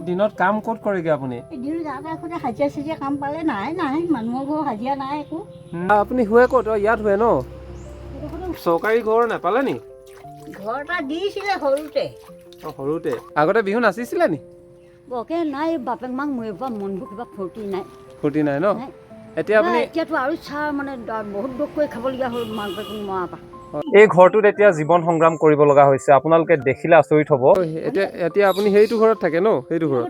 দিনত কাম ক'ত কৰেগে আপুনি? দিনত যাওঁতে এখনে হাজিৰা চাজিৰা কাম পালে নাই মানুহৰ ঘৰ হাজিৰা নাই একো। আপুনি শুৱে ক'ত? ইয়াত শুৱে ন? চৰকাৰী ঘৰ নাপালে নি? ঘৰ এটা দিছিলে সৰুতে। সৰুতে আগতে বিহু নাচিছিলে নি? বৰকে নাই, বাপেক মাক মৰিব পৰা মনবোৰ কিবা ফূৰ্তি নাই। ফূৰ্তি নাই ন? এতিয়া আপুনি এতিয়াতো আৰু চাহ মানে বহুত দুখ কৰি খাবলগীয়া হ'ল মাক বাপেক মৰাৰ পৰা। এই ঘৰটোত এতিয়া জীৱন সংগ্ৰাম কৰিব লগা হৈছে। আপোনালোকে দেখিলে আচৰিত হ'ব। এতিয়া আপুনি সেইটো ঘৰত থাকে ন? সেইটো ঘৰত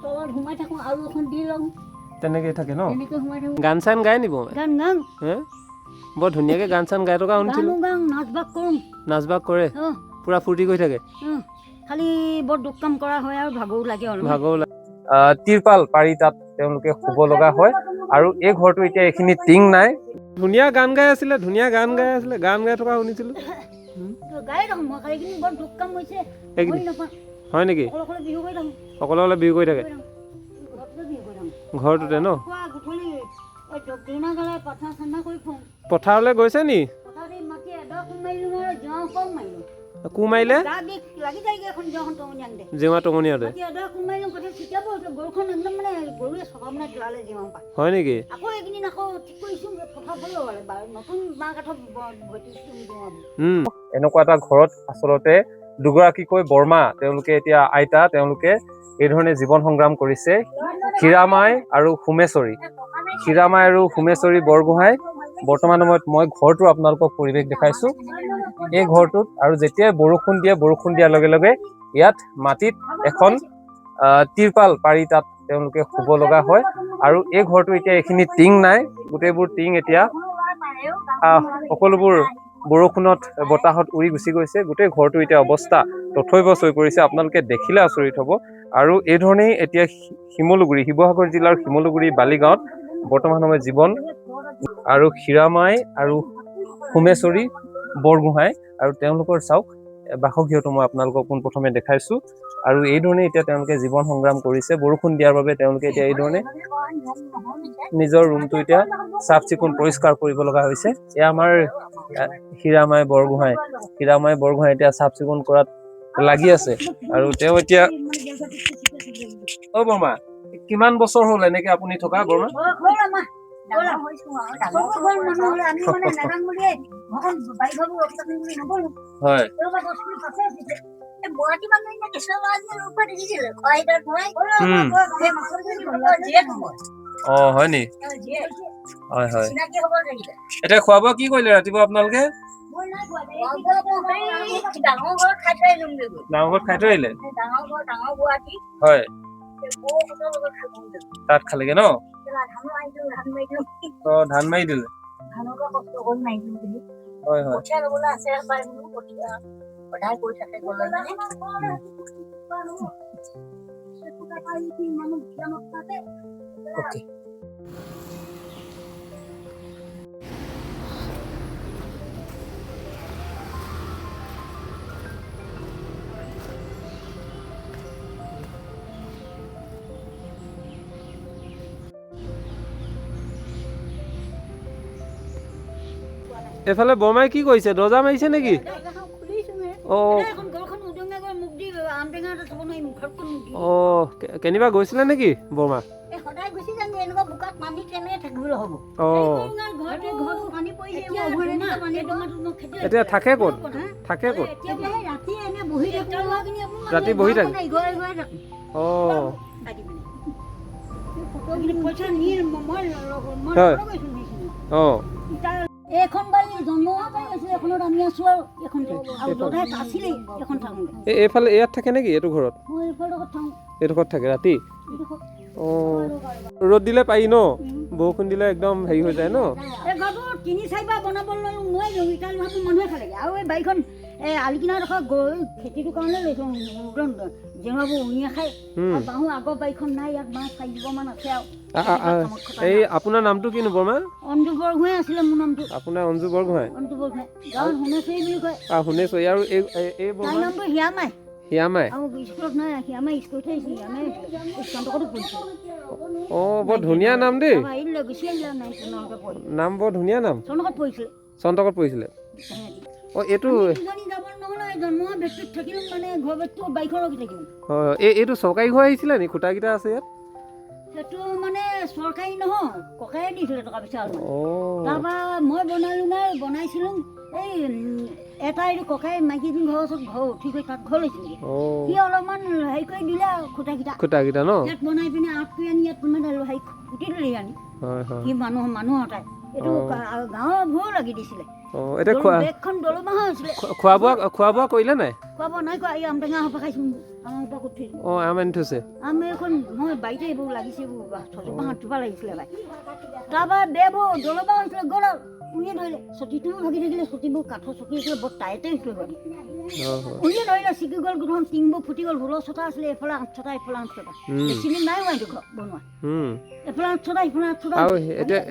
তলত সোমাই থাকোঁ আৰু এখন দি লওঁ, তেনেকৈ থাকে ন? তেনেকৈ সোমাই থাকোঁ। গান চান গাই নিব? গান গাওঁ, বৰ ধুনীয়াকৈ গান চান গাই থকা শুনিছিলোঁ। গাওঁ নাচ বাগ কৰোঁ। নাচ বাগ কৰে? পুৰা ফূৰ্তি কৰি থাকে? খালি বৰ দুখ কাম কৰা হয় আৰু ভাগৰো লাগে অলপ। ভাগৰো লাগে। তিৰপাল পাৰি তাত তেওঁলোকে শুব লগা হয়। আৰু এই ঘৰটো এতিয়া এইখিনি টিং নাই। ধুনীয়া গান গাই আছিলে, গান গাই থকা শুনিছিলোঁ। গাই থাকোঁ মই, খালি বৰ দুখ কাম হৈছে। হয় নেকি? অকলে অকলে বিহু কৰি থাকে ঘৰটোতে ন? পথাৰলৈ গৈছে নি? কো মাৰিলে জেওৰা টঙনিয়াতে? হয় নেকি? এনেকুৱা এটা ঘৰত আচলতে দুগৰাকীকৈ বৰমা, তেওঁলোকে এতিয়া আইতা, তেওঁলোকে এই ধৰণে জীৱন সংগ্ৰাম কৰিছে। হীৰামাই আৰু সোমেশ্বৰী, হীৰামাই আৰু সোমেশ্বৰী বৰগোহাঁই। বৰ্তমান সময়ত মই ঘৰটো আপোনালোকক পৰিৱেশ দেখাইছো। এই ঘৰটোত আৰু যেতিয়াই বৰষুণ দিয়াৰ লগে লগে ইয়াত মাটিত এখন তিৰপাল পাৰি তাত তেওঁলোকে শুব লগা হয়। আৰু এই ঘৰটো এতিয়া এইখিনি টিং নাই, গোটেইবোৰ টিং এতিয়া সকলোবোৰ বৰষুণত বতাহত উৰি গুচি গৈছে। গোটেই ঘৰটো এতিয়া অৱস্থা তথৈবচ হৈ পৰিছে। আপোনালোকে দেখিলে আচৰিত হ'ব। আৰু এই ধৰণেই এতিয়া শিমলুগুৰি, শিৱসাগৰ জিলাৰ শিমলুগুৰি বালিগাঁৱত বৰ্তমান সময়ত জীৱন আৰু হীৰামাই আৰু সোমেশ্বৰী বৰগোহাঁই আৰু তেওঁলোকৰ চাওক বাসগৃহটো মই আপোনালোকক পোনপ্ৰথমে দেখাইছো। আৰু এই ধৰণে এতিয়া তেওঁলোকে জীৱন সংগ্ৰাম কৰিছে। বৰষুণ দিয়াৰ বাবে তেওঁলোকে এতিয়া এই ধৰণে নিজৰ ৰুমটো এতিয়া চাফ চিকুণ পৰিষ্কাৰ কৰিব লগা হৈছে। এয়া আমাৰ হীৰামাই বৰগোহাঁই এতিয়া চাফ চিকুণ কৰাত লাগি আছে। আৰু তেওঁ এতিয়া বৰমা কিমান বছৰ হ'ল এনেকে আপুনি থকা? বৰমা হয়। হয় নি? হয় হয়। এতিয়া খোৱা বোৱা কি কৰিলে ৰাতিপুৱা আপোনালোকে? ডাঙৰ ঘৰত খাই থৈ আহিলে? হয়। তাত খালেগে ন? ধান মাৰি দিলে? হয় হয়। Okay. এফালে বৰমাই কি কৰিছে? দৰ্জা মাৰিছে নেকি? কেনিবা গৈছিলে নেকি বৰমা? এতিয়া থাকে ক'ত? ৰাতি বহি থাকে? এইফালে ইয়াত থাকে নেকি? এইটো ঘৰত? এইডোখৰত থাকে ৰাতি? ৰ'দ দিলে পাৰি ন? বৰষুণ দিলে একদম হেৰি হৈ যায় ন? তিনি চাৰিবাৰ বনাব নোৱাৰিলো, মানুহে খালেগে। আৰু এই বাৰীখন আলিকিনাৰডোখৰ গৈ খেতিটোৰ কাৰণে লৈছো, জেওৰাবোৰ উঙিয়াই খাই। বাহু আগৰ বাৰীখন নাই, ইয়াত বাঁহ 4 মান আছে। এই আপোনাৰ নামটো কিনো বৰমা? অঞ্জু বৰগোহাঁই আছিলে মোৰ নামটো। আপোনাৰ অঞ্জু বৰগোহাঁই? অঞ্জু বৰগোহাঁই। গাঁৱত সোণেশ্বৰী বুলি কয়। সোণেশ্বৰী। আৰু এই তাৰ নামটো হীৰামাই। হীৰামাই? আৰু স্কুলত নাই, হীৰামাই স্কুলত আহিছিল। হীৰামাই চন্দ্ৰকতো পঢ়িছিল। বৰ ধুনীয়া নাম দেই। নাম বৰ ধুনীয়া নাম। চন্দ্ৰকত পঢ়িছিলে। চন্দ্ৰকত পঢ়িছিলে? এইটো মই জন্ম বেগটোত থাকিলোঁ মানে ঘৰ বেগটো বাইকৰ ৰখি থাকিলোঁ হয় এইটো চৰকাৰী ঘৰ আহিছিলে নি খুঁটাকেইটা আছে ইয়াত সেইটো মানে চৰকাৰী নহয় ককায়ে দিছিলে টকা পইচা অলপমান অঁ তাৰপৰা মই বনালোঁ নাই বনাইছিলোঁ এই এটা এইটো ককাই মাইকীজন ঘৰৰ ওচৰত ঘৰ উঠি গৈ তাত ঘৰ লৈছিলে অঁ সি অলপমান হেৰি কৰি দিলে আৰু খুঁটাকেইটা ন ইয়াত বনাই পিনে আঠ কৰি আনি ইয়াত মানে হেৰি কুটি দিলে আনি হয় হয় সি মানুহৰ তাই এইটো গাঁৱৰ ভুৰো লাগি দিছিলে অঁ এতিয়া বেগখন দলমাহৰ হৈছিলে খোৱা বোৱা কৰিলে নাই খোৱা বোৱা নাই কোৱা এই আমটেঙা সপা খাইছোঁ আমাৰ পৰা উঠি অঁ আম আনি থৈছে আমি এখন মই বাৰীতে এইবোৰ লাগিছে এইবোৰ ছজোপা সাতজোপা লাগিছিলে বাই তাৰপৰা বেবোৰ দলমাহ হৈছিলে গ'ল আৰু উলিয়াই ধৰিলে চকীটোও ভাগি থাকিলে চকীবোৰ কাঠৰ চকী আছিলে বৰ টাইটে হৈছিলে গ'ল উলিয়াই ধৰিলে ছিগি গ'ল গোটেইখন টিংবোৰ ফুটি গ'ল 16 আছিলে এইফালে 8 ছটা এইফালে 8 ছটা বেছিদিন নাই হোৱা এইটো ঘৰ বনোৱা এইফালে 8 ছটা ইফালে 8 ছটা আৰু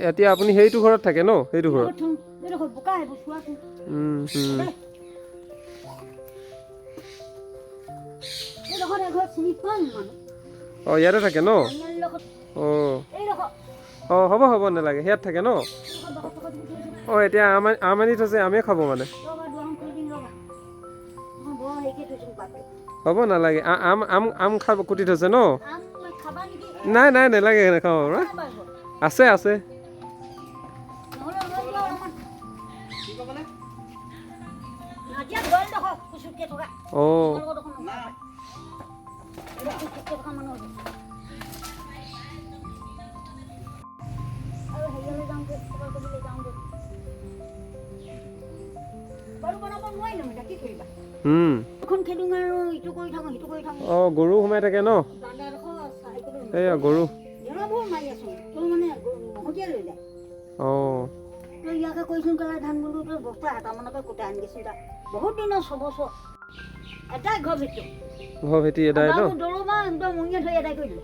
এতিয়া আপুনি সেইটো ঘৰত থাকে ন সেইটো ঘৰত এইডোখৰ বোকা আহিব চোৱাচোন এইডোখৰ এঘৰ চিনি পাম মানুহ অঁ ইয়াতে থাকে ন এইডোখৰ অঁ হ'ব নালাগে ইয়াত থাকে ন অঁ এতিয়া আম আনি থৈছে আমে খাব মানে হ'ব নালাগে আম খাব কুটি থৈছে ন নাই নালাগে নাখাওঁ আছে অঁ অঁ গৰু সোমাই থাকে ন এইয়া গৰু অঁ ইয়াকে কৈছোঁ কেলা ধান বোলো তই বস্তা হাতামানকে গোটাই আনি দিছোঁ তাক বহুত দিনৰ 6 বছৰ এটাই ঘৰ ভেটি এদাই ন দলমা একদম উঙিয়াই থৈ এদাই কৰি দিলে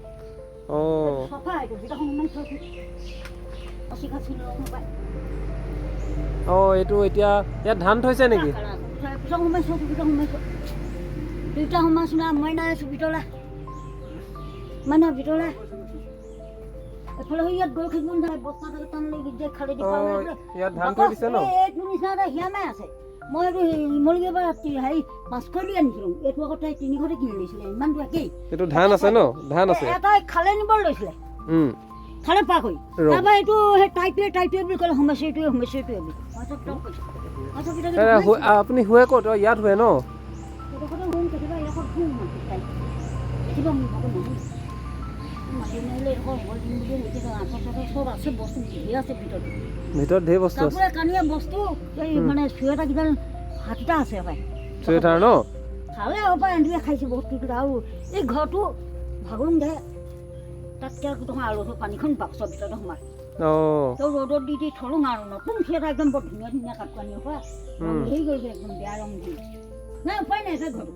অঁ চফা এইটো ভিতৰখন সোমাই থৈছোঁ অচি খাচি পায় অঁ এইটো এতিয়া ইয়াত ধান থৈছে নেকি পিছত সোমাইছোঁ দুইটা সোমাইছোঁ না মই নাই আছোঁ ভিতৰলৈ মানে ভিতৰলৈ এফালে ইয়াত গৰু খেলিব নাযায় বস্তা থাকে টান লাগি যায় খালি দি ইয়াত ধান থৈ দিছে ন এইটো নিচিনা এটা হিয়ামাই আছে মই এইটো শিমলুগুৰিৰ পৰা হেৰি 500 দি আনিছিলোঁ এইটো আকৌ তাই 300 কিনি লৈছিলে ইমানটো একেই এইটো ধান আছে ন ধান আছে এটাই খালে নিব লৈছিলে খালে পা কৰি তাৰপৰা এইটো সেই টাইটোৱে বুলি ক'লে সমস্যাটোৱে বুলি আপুনি শুৱে ক'ত ইয়াত শুৱে ন ভিতৰত ঢেৰ বস্তু আছে কানিয়া বস্তু এই মানে চুৱেটাৰ কেইডাল হাতটা আছে পাই চুৱেটাৰ ন খালে পাই এণ্ডিয়ে খাইছে বস্তুটো আৰু এই ঘৰটো ভাগোন দে তাতকৈ তোমাৰ আলুটো পানীখন বাক্সৰ ভিতৰতে সোমাই তেওঁ ৰ'দত দি থলোঁ আৰু নতুন চুৱেটাৰ একদম বৰ ধুনীয়া কাপোৰ আনি পৰা হেৰি কৰিছে একদম বেয়া ৰং দি নাই উপায় নাই সেই ঘৰটো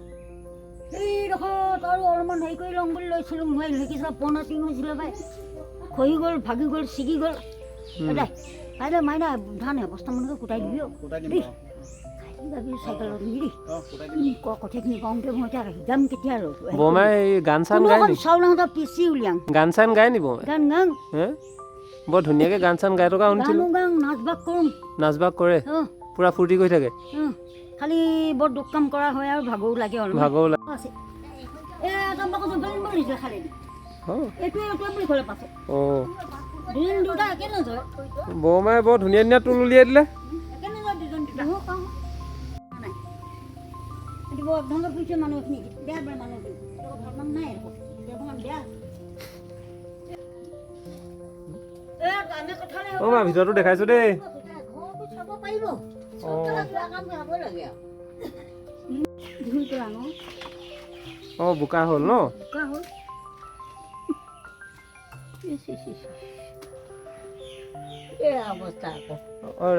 এইডোখৰত আৰু অলপমান হেৰি কৰি ল'ম বুলি লৈছিলোঁ মই দেখিছিলোঁ পুৰণা টিং হৈছিলে পাই খহি গ'ল ভাগি গ'ল ছিগি গ'ল বাইদেউ মাইনা ধান এবস্তামানকে কুটাই দিবি দেই চাইকেলত নিবি কথাখিনি কওঁতে মই এতিয়া যাম কেতিয়া গান চান গাই চাউল সিহঁতৰ পিচি উলিয়াম গান চান গাই নিব গান গাং বৰ ধুনীয়াকে গান চান গাই থকা শুনিছিলোঁ গান নাচ বাগ কৰোঁ নাচ বাগ কৰে পুৰা ফূৰ্তি কৰি থাকে খালি বৰ দুখ কাম কৰা হয় আৰু ভাগৰো লাগে ভাগৰো আছে এটা বাকচ বেলিম বুলিছে খালি এইটোৱে বুলি ক'লে পাছত দুজন দুটা একে নজয় বৌমাই বৰ ধুনীয়া টুল উলিয়াই দিলে একে নজয় দুজন দুটা নাই এইটো বৰ ধংগ পুৰিছে মানুহখিনি বেয়া বেয়া মানুহখিনি ভালমান নাই বেয়া ভিতৰতো দেখাইছো দেই ঘৰটো চাব পাৰিব বোকা হ'ল ন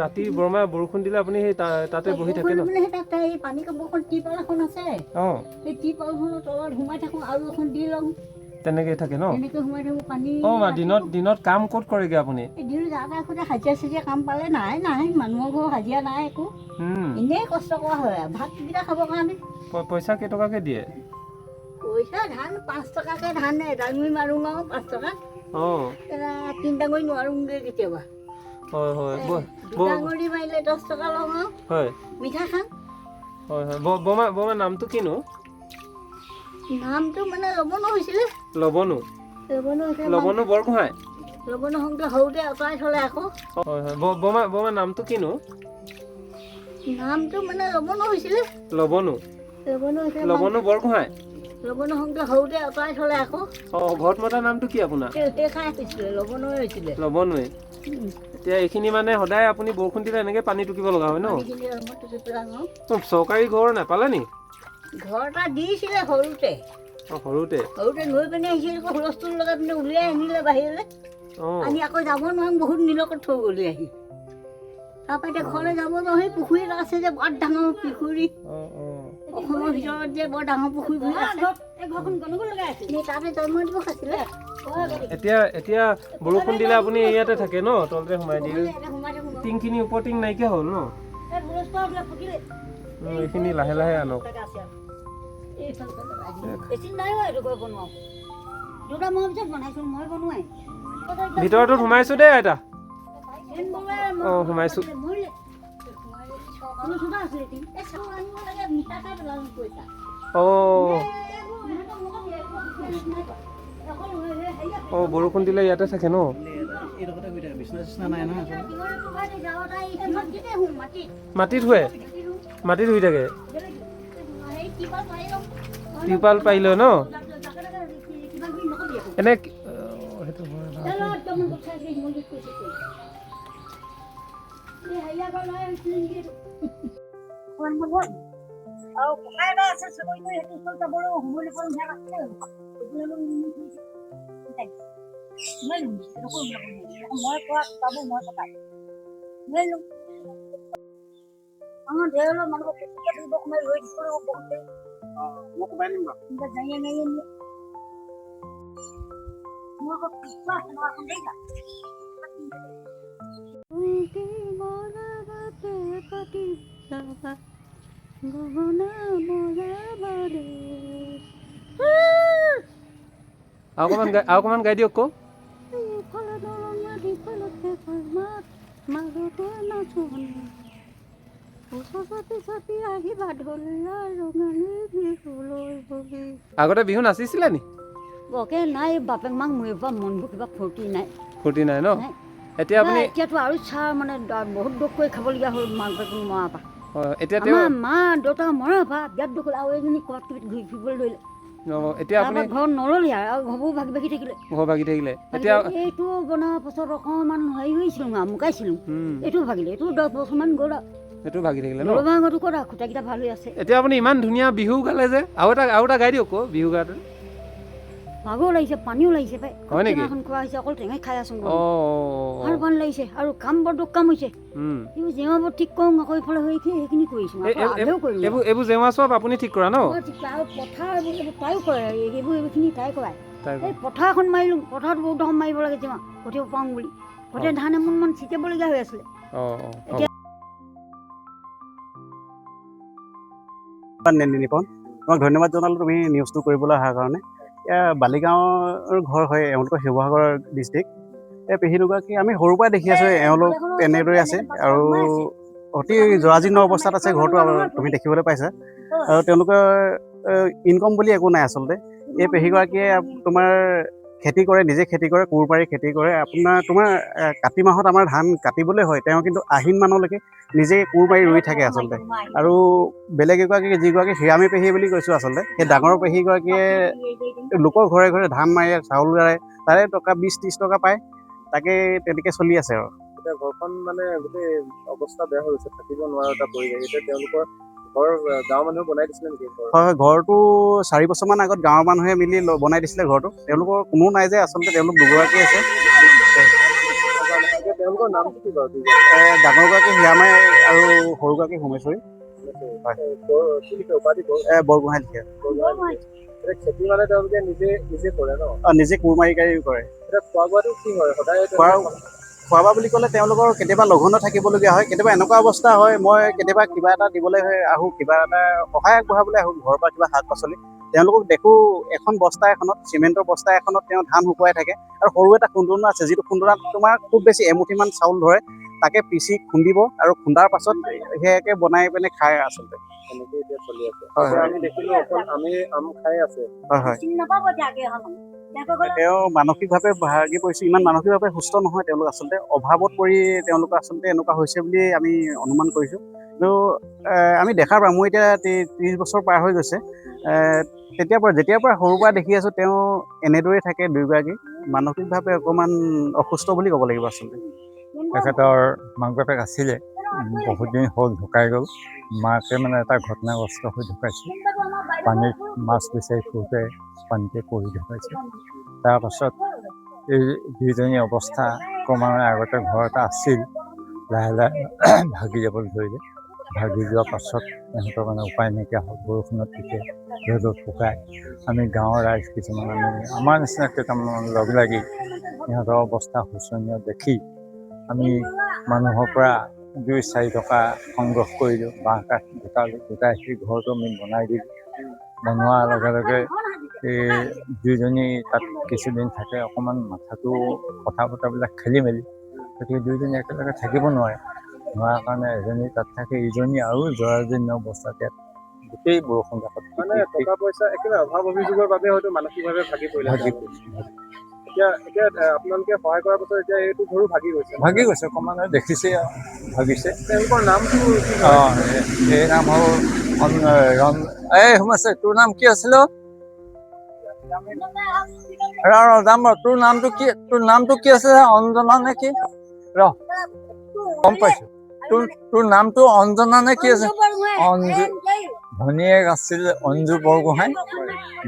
ৰাতি বৰমাই বৰষুণ দিলে আপুনি সেই তাতে বহি থাকে ন পানী কাপোৰখন টিপাল এখন আছে সেই টিপালখনৰ তলত সোমাই থাকোঁ আৰু এখন দি লওঁ তেনেকে থাকে ন তেনেকে সোমাই থাকোঁ পানী দিনত কাম ক'ত কৰেগে আপুনি দিনত যাওঁতে এখোতে হাজিৰা কাম পালে নাই মানুহৰ ঘৰ হাজিৰা নাই একো এনেই কষ্ট কৰা হয় ভাতকেইটা খাবৰ কাৰণে পইচা কেইটকাকে দিয়ে পইচা ধান 5 টকাকে ধান ডাঙৰি মাৰোঁ আৰু 5 টকা 3 ডাঙৰি নোৱাৰোঁগৈ কেতিয়াবা ডাঙৰি মাৰিলে 10 টকা লওঁ আৰু মিঠা খাম হয় হয় বমা নামটো কিনো নামটো মানে লবনো হৈছিলে লবনো লবনো বৰগোহাঁই লবনো হওঁতে সৰুতে আঁতৰাই থলে আকৌ হয় হয় বমা নামটো কিনো নামটো মানে লবনো হৈছিলে লবনো লবনো বৰগোহাঁই লবনো হওঁতে সৰুতে আঁতৰাই থলে আকৌ ঘৰত মতা নামটো কি আপোনাৰ খাই হৈছিলে লবনোৱে হৈছিলে লবনোৱে এতিয়া এইখিনি মানে সদায় আপুনি বৰষুণ দিলে এনেকে পানী টুকিব লগা হয় ন চৰকাৰী ঘৰ নাপালে নি ঘৰ এটা দিছিলে সৰুতে সৰুতে লৈ পিনে আহিছিল আকৌ হুলস্থুল লগাই পিনে উলিয়াই আনিলে বাহিৰলৈ আনি আকৌ যাব নোৱাৰো বহুত নিলকত থৈ গ'লি আহি তাৰপৰা এতিয়া ঘৰলৈ যাব নোৱাৰো সেই পুখুৰী এটা আছে যে বৰ ডাঙৰ পুখুৰী অসমৰ ভিতৰত যে বৰ ডাঙৰ পুখুৰী তাতে জন্ম দিৱস আছিলে এতিয়া বৰষুণ দিলে আপুনি ইয়াতে থাকে ন তলতে সোমাই দিয়ে টিংখিনি ওপৰ টিং নাইকিয়া হ'ল ন এইখিনি লাহে লাহে আনক ভিতৰতো সোমাইছো দেই আইতা সোমাইছো বৰষুণ দিলে ইয়াতে থাকে ন মাটিত শুই থাকে টিউপাল পাৰিলে ন এনে অকমান গাই দিয়ক আকৌ আগতে বিহু নাচিছিলে নি বকে নাই বাপেক মাক মোৰ পৰা মনবোৰ কিবা ফূৰ্তি নাই ন এতিয়া আপুনি এতিয়াতো আৰু চাহ মানে বহুত দুখ কৰি খাবলগীয়া হ'ল মাক বাপেক মৰাৰ পৰা এতিয়া আমাৰ মা দেউতা মৰাৰ পৰা বিৰাট দুখ হ'ল আৰু এজনী ক'ৰবাত ঘূৰি ফুৰিবলৈ ধৰিলে এতিয়া আপুনি ঘৰত নল'লে আৰু ঘৰবোৰ ভাগি থাকিলে এতিয়া এইটো বনোৱাৰ পাছত অকণমান হেৰি হৈছিলোঁ মুকাইছিলোঁ এইটো ভাগিলে এইটো 10 বছৰমান গ'ল সেইটো ভাগি থাকিলে ন আগতো ক'ত খুঁটাকেইটা ভাল হৈ আছে এতিয়া আপুনি ইমান ধুনীয়া বিহু গালে যে আৰু এটা গাই দিয়ক আকৌ বিহু গাটো ভাগৰ লাগিছে পানীও লাগিছে পাই হয় নেকি খোৱা হৈছে অকল টেঙাই খাই আছো আৰু পানী লাগিছে আৰু কাম বৰ দুখ কাম হৈছে এইবোৰ জেওৰাবোৰ ঠিক কৰোঁ আকৌ এইফালে সেইখিনি কৰিছোঁ এইবোৰ জেওৰা চব আপুনি ঠিক কৰা ন আৰু পথাৰ এইবোৰ তাইও কৰে এইখিনি তাই কৰাই এই পথাৰ এখন মাৰিলোঁ পথাৰত বহুত ধৰম মাৰিব লাগে জেওৰা কঠিয়াব পাওঁ বুলি কঠিয়া ধান এমোনমান ছিটিয়াবলগীয়া হৈ আছিলে তোমাক ধন্যবাদ জনালোঁ তুমি নিউজটো কৰিবলৈ অহাৰ কাৰণে এয়া বালিগাঁৱৰ ঘৰ হয় এওঁলোকৰ শিৱসাগৰ ডিষ্ট্ৰিক্ট এই পেহী দুগৰাকী আমি সৰুৰ পৰাই দেখি আছোঁ এওঁলোক তেনেদৰে আছে আৰু অতি জৰাজীৰ্ণ অৱস্থাত আছে ঘৰটো তুমি দেখিবলৈ পাইছা আৰু তেওঁলোকৰ ইনকম বুলি একো নাই আচলতে এই পেহীগৰাকীয়ে তোমাৰ খেতি কৰে নিজে খেতি কৰে কোৰ পাৰি খেতি কৰে তোমাৰ কাতি মাহত আমাৰ ধান কাটিবলৈ হয় তেওঁ কিন্তু আহিন মানলৈকে নিজে কোৰ মাৰি ৰুই থাকে আচলতে আৰু বেলেগ এগৰাকী যিগৰাকী হিৰামী পেহী বুলি কৈছোঁ আচলতে সেই ডাঙৰ পেহীগৰাকীয়ে লোকৰ ঘৰে ঘৰে ধান মাৰে চাউল গাৰে তাৰে টকা 20-30 টকা পায় তাকে তেনেকৈ চলি আছে আৰু এতিয়া ঘৰখন মানে গোটেই অৱস্থা বেয়া হৈ গৈছে থাকিব নোৱাৰা এটা পৰিৱেশ এতিয়া তেওঁলোকৰ ঘৰ গাঁৱৰ মানুহে বনাই দিছিলে নেকি হয় ঘৰটো 4 বছৰমান আগত গাঁৱৰ মানুহে মিলি বনাই দিছিলে ঘৰটো তেওঁলোকৰ কোনো নাই যে আচলতে তেওঁলোক দুগৰাকী আছে তেওঁলোকৰ নামটো কি বাৰু ডাঙৰগৰাকী হিৰামাই আৰু সৰুগৰাকী সোমেশ্বৰী বৰগোহাঁই খেতি মানে তেওঁলোকে নিজে কৰে ন নিজে কোৰ মাৰি কৰে এতিয়া খোৱা বোৱাটো কি হয় সদায় খোৱা বোৱা বুলি ক'লে তেওঁলোকৰ কেতিয়াবা লঘোণে থাকিবলগীয়া হয় কেতিয়াবা এনেকুৱা অৱস্থা হয় মই কেতিয়াবা কিবা এটা দিবলৈ আহোঁ কিবা এটা সহায় আগবঢ়াবলৈ আহোঁ ঘৰৰ পৰা কিবা শাক পাচলি তেওঁলোকক দেখোঁ এখন বস্তা এখনত চিমেণ্টৰ বস্তা এখনত তেওঁ ধান শুকুৱাই থাকে আৰু সৰু এটা খুন্দুনা আছে যিটো খুন্দুনাত তোমাৰ খুব বেছি এমুঠিমান চাউল ধৰে তাকে পিচি খুন্দিব আৰু খুন্দাৰ পাছত সেয়াকে বনাই পিনে খায় আচলতে। এনেকে এতিয়া চলি আছে। হয়, এতিয়া হয়। আমি দেখিলো অকল আম খাই আছে। হয়, হয়। তেওঁ মানসিকভাৱে ভাগি পৰিছে, ইমান মানসিকভাৱে সুস্থ নহয় তেওঁলোক আচলতে, অভাৱত পৰি তেওঁলোক আচলতে এনেকুৱা হৈছে বুলি আমি অনুমান কৰিছোঁ। কিন্তু আমি দেখাৰ পৰা মোৰ এতিয়া 30 বছৰ পাৰ হৈ গৈছে। যেতিয়াৰ পৰা সৰুৰ পৰা দেখি আছোঁ তেওঁ এনেদৰে থাকে দুয়োগৰাকী, মানসিকভাৱে অকণমান অসুস্থ বুলি ক'ব লাগিব আচলতে। তেখেতৰ মাক বাপেক আছিলে, বহুত দিন হ'ল ঢুকাই গ'ল। মাকে মানে এটা ঘটনাগ্ৰস্ত হৈ ঢুকাইছে, পানীত মাছ বিচাৰি ফুৰোঁতে পানীতে পৰি ঢুকাইছে। তাৰপাছত এই দুইজনী অৱস্থা ক্ৰমান্বয়ে আগতে ঘৰ এটা আছিল, লাহে লাহে ভাগি যাবলৈ ধৰিলে। ভাগি যোৱাৰ পাছত সিহঁতৰ মানে উপায় নাইকিয়া হ'ল, বৰষুণত তিতে, ৰ'দত শুকায়। আমি গাঁৱৰ ৰাইজ কিছুমান আমাৰ নিচিনা কেইটামান লগ লাগি সিহঁতৰ অৱস্থা শোচনীয় দেখি আমি মানুহৰ পৰা 2-4 টকা সংগ্ৰহ কৰিলোঁ, বাঁহ কাঠ গোটাই সেই ঘৰটো আমি বনাই দিলোঁ। বনোৱাৰ লগে লগে এই দুইজনী তাত কিছুদিন থাকে, অকণমান মাথাটো কথা বতৰাবিলাক খেলি মেলি, গতিকে দুইজনী একেলগে থাকিব নোৱাৰাৰ কাৰণে এজনী তাত থাকে, ইজনী আৰু জৰাজীৰ্ণ অৱস্থাতে গোটেই বৰষুণ জাকত মানে টকা পইচা একেবাৰে অভাৱ অভিযোগৰ বাবে হয়তো মানসিকভাৱে ভাগি পৰিলে। এতিয়া আপোনালোকে সহায় কৰাৰ পাছত এতিয়া এইটো ঘৰো ভাগি গৈছে। ক্ৰমান্বয়ে দেখিছে আৰু ভাগিছে। তেওঁলোকৰ নামটো এই নাম হ'ল সোমাইছে। তোৰ নাম কি আছিল? যাম ৰ, তোৰ নামটো কি আছে? অঞ্জনা নে কি? গম পাইছো। তোৰ নামটো অঞ্জনা নে কি আছে? অঞ্জু। ভনীয়েক আছিল অঞ্জু বৰগোহাঁই,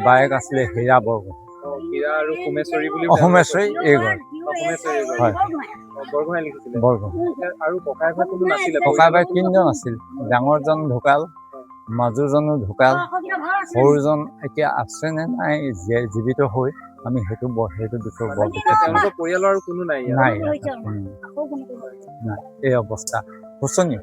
বায়েক আছিলে হীৰা বৰগোহাঁই। হীৰা আৰু সোমেশ্বৰী বুলি সোমেশ্বৰী এইগৰাকী। হয়, বৰগোহাঁই লিখিছিলে। বৰগোহাঁই। আৰু ককাই ভাই কোনো নাছিলে? ককাই ভাই 3জন আছিল, ডাঙৰজন ঢুকাল, মাজুজনো ঢুকাল, সৰুজন এতিয়া আছে নে নাই জীৱিত হৈ আমি সেইটো বিষয়ে বৰ বিশেষ তেওঁলোকৰ পৰিয়ালৰ আৰু কোনো নাই? নাই, এই অৱস্থা শোচনীয়।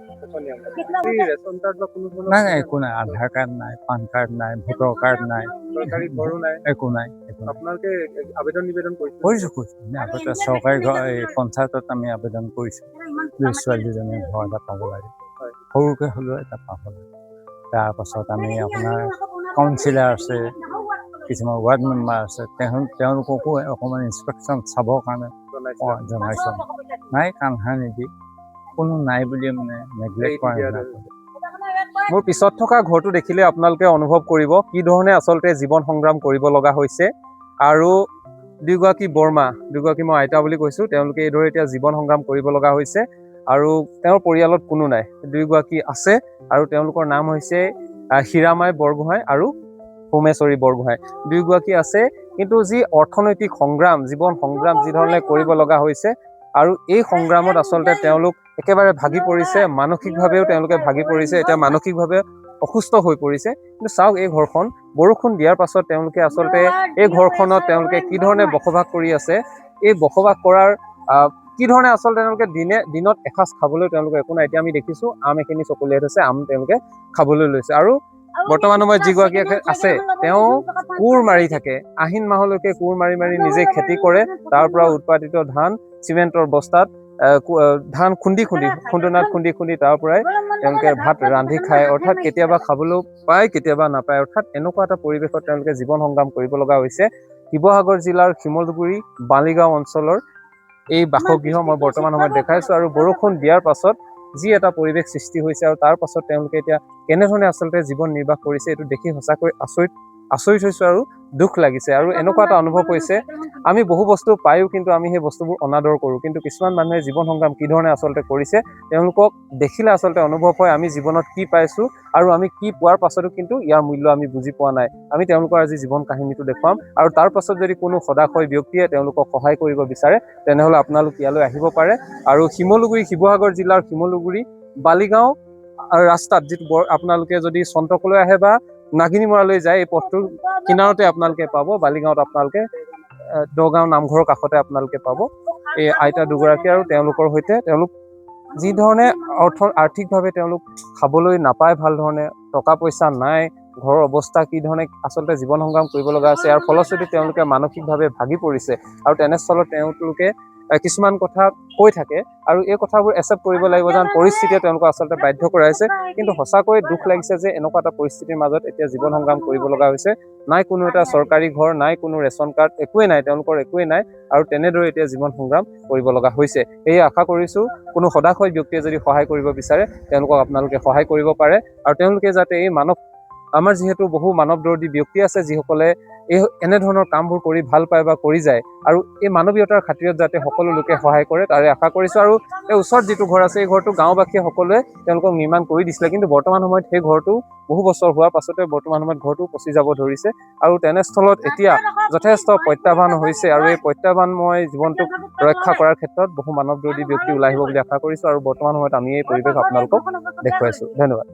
ৰেচন কাৰ্ড বা কোনো ধৰণৰ নাই, একো নাই। আধাৰ কাৰ্ড নাই, পান কাৰ্ড নাই, ভোটৰ কাৰ্ড নাই, চৰকাৰী ঘৰো নাই, একো নাই। আপোনালোকে আবেদন নিবেদন কৰিছোঁ। আগতে চৰকাৰী ঘৰ এই পঞ্চায়তত আমি আবেদন কৰিছোঁ, ছোৱালীজনীয়ে ঘৰ এটা পাব লাগে, সৰুকৈ হ'লেও এটা পাব লাগে। তাৰপাছত আমি আপোনাৰ কাউন্সিলাৰ আছে, কিছুমান ৱাৰ্ড মেম্বাৰ আছে, তেওঁলোককো অকণমান ইনস্পেকশ্যন চাবৰ কাৰণে জনাইছোঁ। নাই, কাণ সাৰ নিদি কোনো নাই বুলি মানে নেগলেক্ট কৰা। মোৰ পিছত থকা ঘৰটো দেখিলে আপোনালোকে অনুভৱ কৰিব কি ধৰণে আচলতে জীৱন সংগ্ৰাম কৰিব লগা হৈছে। আৰু দুয়োগৰাকী বৰমা, দুয়োগৰাকী মই আইতা বুলি কৈছোঁ, তেওঁলোকে এইদৰে এতিয়া জীৱন সংগ্ৰাম কৰিব লগা হৈছে। আৰু তেওঁৰ পৰিয়ালত কোনো নাই, দুয়োগৰাকী আছে আৰু তেওঁলোকৰ নাম হৈছে হীৰামাই বৰগোহাঁই আৰু সোমেশ্বৰী বৰগোহাঁই। দুয়োগৰাকী আছে, কিন্তু যি অৰ্থনৈতিক সংগ্ৰাম, জীৱন সংগ্ৰাম যি ধৰণে কৰিব লগা হৈছে, আৰু এই সংগ্ৰামত আচলতে তেওঁলোক একেবাৰে ভাগি পৰিছে, মানসিকভাৱেও তেওঁলোকে ভাগি পৰিছে, এতিয়া মানসিকভাৱে অসুস্থ হৈ পৰিছে। কিন্তু চাওক এই ঘৰখন, বৰষুণ দিয়াৰ পাছত তেওঁলোকে আচলতে এই ঘৰখনত তেওঁলোকে কি ধৰণে বসবাস কৰি আছে, এই বসবাস কৰাৰ কি ধৰণে আচলতে তেওঁলোকে দিনত এসাঁজ খাবলৈ তেওঁলোকে একো নাই। এতিয়া আমি দেখিছোঁ আম এখিনি চকলিয়াই থৈছে, আম তেওঁলোকে খাবলৈ লৈছে। আৰু বৰ্তমান সময়ত যিগৰাকী আছে তেওঁ কোৰ মাৰি থাকে, আহিন মাহলৈকে কোৰ মাৰি নিজে খেতি কৰে, তাৰ পৰা উৎপাদিত ধান চিমেণ্টৰ বস্তাত ধান খুন্দনাত খুন্দি তাৰ পৰাই তেওঁলোকে ভাত ৰান্ধি খায়। অৰ্থাৎ কেতিয়াবা খাবলৈও পায়, কেতিয়াবা নাপায়। অৰ্থাৎ এনেকুৱা এটা পৰিৱেশত তেওঁলোকে জীৱন সংগ্ৰাম কৰিব লগা হৈছে। শিৱসাগৰ জিলাৰ শিমলুগুৰি বালিগাঁও অঞ্চলৰ এই বাসগৃহ মই বৰ্তমান সময়ত দেখাইছোঁ। আৰু বৰষুণ দিয়াৰ পাছত যি এটা পৰিৱেশ সৃষ্টি হৈছে, আৰু তাৰ পাছত তেওঁলোকে এতিয়া কেনেধৰণে আচলতে জীৱন নিৰ্বাহ কৰিছে, এইটো দেখি সঁচাকৈ আচৰিত হৈছোঁ আৰু দুখ লাগিছে। আৰু এনেকুৱা এটা অনুভৱ হৈছে, আমি বহু বস্তু পায়ো কিন্তু আমি সেই বস্তুবোৰ অনাদৰ কৰোঁ। কিন্তু কিছুমান মানুহে জীৱন সংগ্ৰাম কি ধৰণে আচলতে কৰিছে, তেওঁলোকক দেখিলে আচলতে অনুভৱ হয় আমি জীৱনত কি পাইছোঁ আৰু আমি কি পোৱাৰ পাছতো কিন্তু ইয়াৰ মূল্য আমি বুজি পোৱা নাই। আমি তেওঁলোকৰ আজি জীৱন কাহিনীটো দেখুৱাম, আৰু তাৰ পাছত যদি কোনো সদাশয় ব্যক্তিয়ে তেওঁলোকক সহায় কৰিব বিচাৰে, তেনেহ'লে আপোনালোক ইয়ালৈ আহিব পাৰে। আৰু শিৱসাগৰ জিলাৰ শিমলুগুৰি বালিগাঁও ৰাস্তাত যিটো আপোনালোকে যদি চন্ত্ৰকলৈ আহে বা নাগিনীমৰালৈ যায়, এই পথটোৰ কিনাৰতে আপোনালোকে পাব। বালিগাঁৱত আপোনালোকে দগাঁও নামঘৰৰ কাষতে আপোনালোকে পাব এই আইতা দুগৰাকী, আৰু তেওঁলোকৰ সৈতে তেওঁলোক যি ধৰণে আৰ্থিকভাৱে তেওঁলোক খাবলৈ নাপায়, ভাল ধৰণে টকা পইচা নাই, ঘৰৰ অৱস্থা কি ধৰণে আচলতে জীৱন সংগ্ৰাম কৰিব লগা আছে, ইয়াৰ ফলশ্ৰুতিত তেওঁলোকে মানসিকভাৱে ভাগি পৰিছে। আৰু তেনেস্থলত তেওঁলোকে কিছুমান কথা কৈ থাকে আৰু এই কথাবোৰ একচেপ্ট কৰিব লাগিব যেন পৰিস্থিতিয়ে তেওঁলোকক আচলতে বাধ্য কৰাইছে। কিন্তু সঁচাকৈ দুখ লাগিছে যে এনেকুৱা এটা পৰিস্থিতিৰ মাজত এতিয়া জীৱন সংগ্ৰাম কৰিব লগা হৈছে। নাই কোনো এটা চৰকাৰী ঘৰ, নাই কোনো ৰেচন কাৰ্ড, একোৱেই নাই, তেওঁলোকৰ একোৱেই নাই আৰু তেনেদৰে এতিয়া জীৱন সংগ্ৰাম কৰিব লগা হৈছে। সেয়ে আশা কৰিছোঁ কোনো সদাশয় ব্যক্তিয়ে যদি সহায় কৰিব বিচাৰে তেওঁলোকক আপোনালোকে সহায় কৰিব পাৰে আৰু তেওঁলোকে যাতে এই আমাৰ যিহেতু বহু মানৱদৰ্দী ব্যক্তি আছে যিসকলে এনেধৰণৰ কামবোৰ কৰি ভাল পায় বা কৰি যায় আৰু এই মানৱীয়তাৰ খাতিৰত যাতে সকলো লোকে সহায় কৰে তাৰে আশা কৰিছোঁ। আৰু এই ওচৰত যিটো ঘৰ আছে এই ঘৰটো গাঁওবাসীয়ে সকলোৱে তেওঁলোকক নিৰ্মাণ কৰি দিছিলে, কিন্তু বৰ্তমান সময়ত সেই ঘৰটো বহু বছৰ হোৱাৰ পাছতে বৰ্তমান সময়ত ঘৰটো পচি যাব ধৰিছে আৰু তেনেস্থলত এতিয়া যথেষ্ট প্ৰত্যাহ্বান হৈছে আৰু এই প্ৰত্যাহ্বানময় জীৱনটোক ৰক্ষা কৰাৰ ক্ষেত্ৰত বহু মানৱদৰ্দী ব্যক্তি ওলাই আহিব বুলি আশা কৰিছোঁ আৰু বৰ্তমান সময়ত আমি এই পৰিৱেশ আপোনালোকক দেখুৱাইছোঁ। ধন্যবাদ।